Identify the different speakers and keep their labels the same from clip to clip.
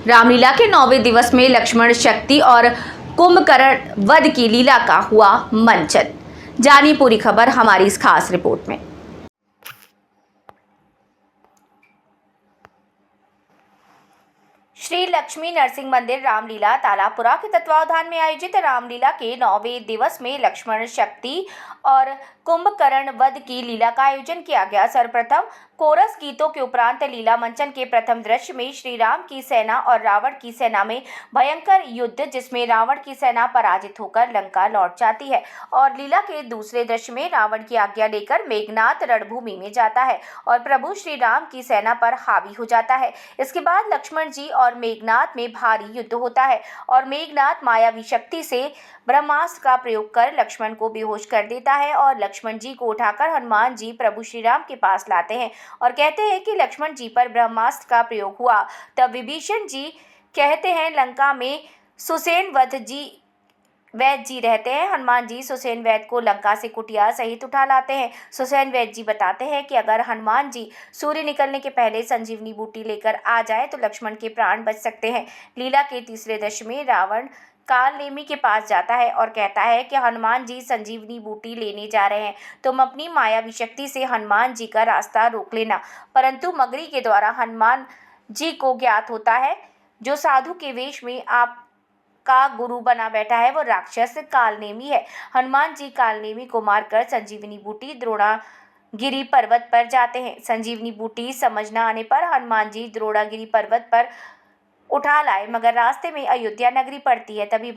Speaker 1: रामलीला के 9वें दिवस में लक्ष्मण शक्ति और कुंभकर्ण वध की लीला का हुआ मंचन। जानिए पूरी खबर हमारी इस खास रिपोर्ट में। श्री लक्ष्मी नरसिंह मंदिर रामलीला तालापुरा के तत्वावधान में आयोजित रामलीला के 9वें दिवस में लक्ष्मण शक्ति और कुंभकर्ण वध की लीला का आयोजन किया गया। सर्वप्रथम कोरस गीतों के उपरांत लीला मंचन के प्रथम दृश्य में श्री राम की सेना और रावण की सेना में भयंकर युद्ध, जिसमें रावण की सेना पराजित होकर लंका लौट जाती है और लीला के दूसरे दृश्य में रावण की आज्ञा लेकर मेघनाद रणभूमि में जाता है और प्रभु श्री राम की सेना पर हावी हो जाता है। इसके बाद लक्ष्मण जी और मेघनाद में भारी युद्ध होता है और मेघनाद मायावी शक्ति से ब्रह्मास्त्र का प्रयोग कर लक्ष्मण को बेहोश कर देता है और लक्ष्मण जी को उठाकर हनुमान जी प्रभु श्री राम के पास लाते हैं और कहते हैं कि लक्ष्मण जी पर ब्रह्मास्त्र का प्रयोग हुआ। तब विभीषण जी कहते हैं लंका में सुसेन वैद्य जी रहते हैं। हनुमान जी सुसेन वैद्य को लंका से कुटिया सहित उठा लाते हैं। सुसेन वैद्य जी बताते हैं कि अगर हनुमान जी सूर्य निकलने के पहले संजीवनी बूटी लेकर आ जाए तो लक्ष्मण के प्राण बच सकते हैं। लीला के तीसरे दृश्य में रावण काल नेमी के पास जाता है और कहता है कि हनुमान जी संजीवनी बूटी लेने जा रहे हैं, तुम अपनी मायावी शक्ति से हनुमान जी का रास्ता रोक लेना। परंतु मगरी के द्वारा हनुमान जी को ज्ञात होता है जो साधु के वेश में आप का गुरु बना बैठा है वो राक्षस कालनेमी है। हनुमान जी कालनेमी को मारकर संजीवनी बूटी द्रोणागिरी पर्वत पर जाते हैं। संजीवनी बूटी समझ न आने पर हनुमान जी द्रोणागिरी पर्वत पर उठा लाए, मगर रास्ते में अयोध्या नगरी पड़ती है। तभी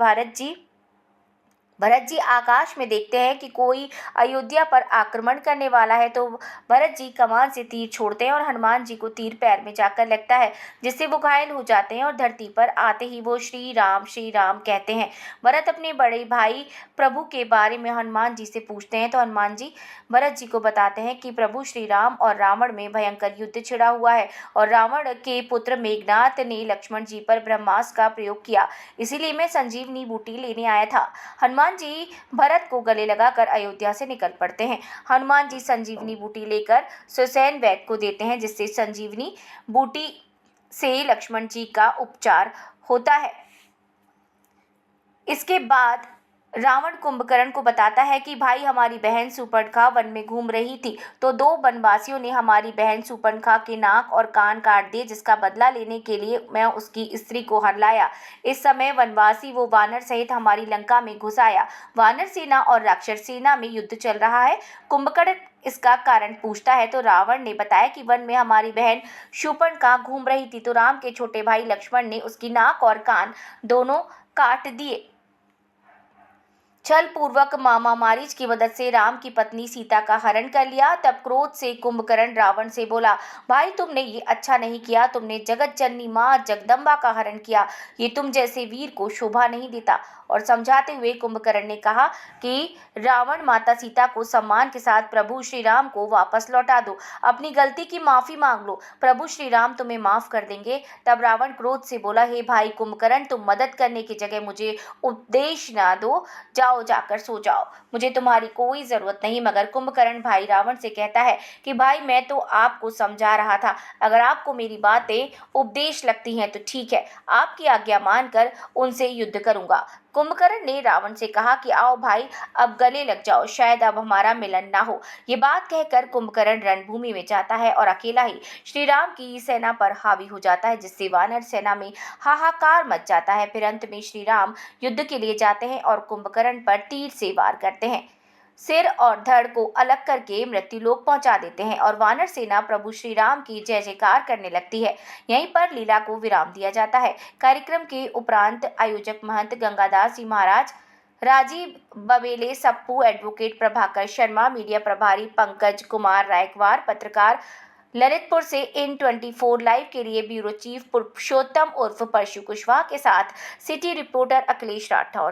Speaker 1: भरत जी आकाश में देखते हैं कि कोई अयोध्या पर आक्रमण करने वाला है, तो भरत जी कमान से तीर छोड़ते हैं और हनुमान जी को तीर पैर में जाकर लगता है, जिससे वो घायल हो जाते हैं और धरती पर आते ही वो श्री राम कहते हैं। भरत अपने बड़े भाई प्रभु के बारे में हनुमान जी से पूछते हैं तो हनुमान जी भरत जी को बताते हैं कि प्रभु श्री राम और रावण में भयंकर युद्ध छिड़ा हुआ है और रावण के पुत्र मेघनाद ने लक्ष्मण जी पर ब्रह्मास्त्र का प्रयोग किया, इसीलिए मैं संजीवनी बूटी लेने आया था। हनुमान जी भरत को गले लगाकर अयोध्या से निकल पड़ते हैं। हनुमान जी संजीवनी बूटी लेकर सुसेन वैद्य को देते हैं, जिससे संजीवनी बूटी से लक्ष्मण जी का उपचार होता है। इसके बाद रावण कुंभकर्ण को बताता है कि भाई, हमारी बहन शूर्पणखा वन में घूम रही थी तो दो वनवासियों ने हमारी बहन शूर्पणखा के नाक और कान काट दिए, जिसका बदला लेने के लिए मैं उसकी स्त्री को हर लाया। इस समय वनवासी वो वानर सहित हमारी लंका में घुस आया। वानर सेना और राक्षस सेना में युद्ध चल रहा है। कुंभकर्ण इसका कारण पूछता है तो रावण ने बताया कि वन में हमारी बहन शूर्पणखा घूम रही थी तो राम के छोटे भाई लक्ष्मण ने उसकी नाक और कान दोनों काट दिए। छल पूर्वक मामा मारीच की मदद से राम की पत्नी सीता का हरण कर लिया। तब क्रोध से कुंभकर्ण रावण से बोला, भाई तुमने ये अच्छा नहीं किया, तुमने जगत जननी माँ जगदम्बा का हरण किया, ये तुम जैसे वीर को शोभा नहीं देता। और समझाते हुए कुंभकर्ण ने कहा कि रावण माता सीता को सम्मान के साथ प्रभु श्री राम को वापस लौटा दो, अपनी गलती की माफी मांग लो, प्रभु श्री राम तुम्हें माफ कर देंगे। तब रावण क्रोध से बोला, हे भाई कुंभकर्ण, तुम मदद करने की जगह मुझे उपदेश ना दो, जाकर सो जाओ, मुझे तुम्हारी कोई जरूरत नहीं। मगर कुंभकर्ण भाई रावण से कहता है कि भाई, मैं तो आपको समझा रहा था, अगर आपको मेरी बातें उपदेश लगती हैं तो ठीक है, आपकी आज्ञा मानकर उनसे युद्ध करूंगा। कुंभकर्ण ने रावण से कहा कि आओ भाई, अब गले लग जाओ, शायद अब हमारा मिलन ना हो। ये बात कहकर कुंभकर्ण रणभूमि में जाता है और अकेला ही श्री राम की सेना पर हावी हो जाता है, जिससे वानर सेना में हाहाकार मच जाता है। फिर अंत में श्री राम युद्ध के लिए जाते हैं और कुंभकर्ण पर तीर से वार करते हैं, सिर और धड़ को अलग करके मृत्युलोक पहुंचा देते हैं और वानर सेना प्रभु श्री राम की जय जयकार करने लगती है। यहीं पर लीला को विराम दिया जाता है। कार्यक्रम के उपरांत आयोजक महंत गंगादास जी महाराज, राजीव बबेले, सप्पू, एडवोकेट प्रभाकर शर्मा, मीडिया प्रभारी पंकज कुमार रायकवार, पत्रकार ललितपुर से N24 लाइव के लिए ब्यूरो चीफ पुरुषोत्तम उर्फ परशु कुशवाहा के साथ सिटी रिपोर्टर अखिलेश राठौर।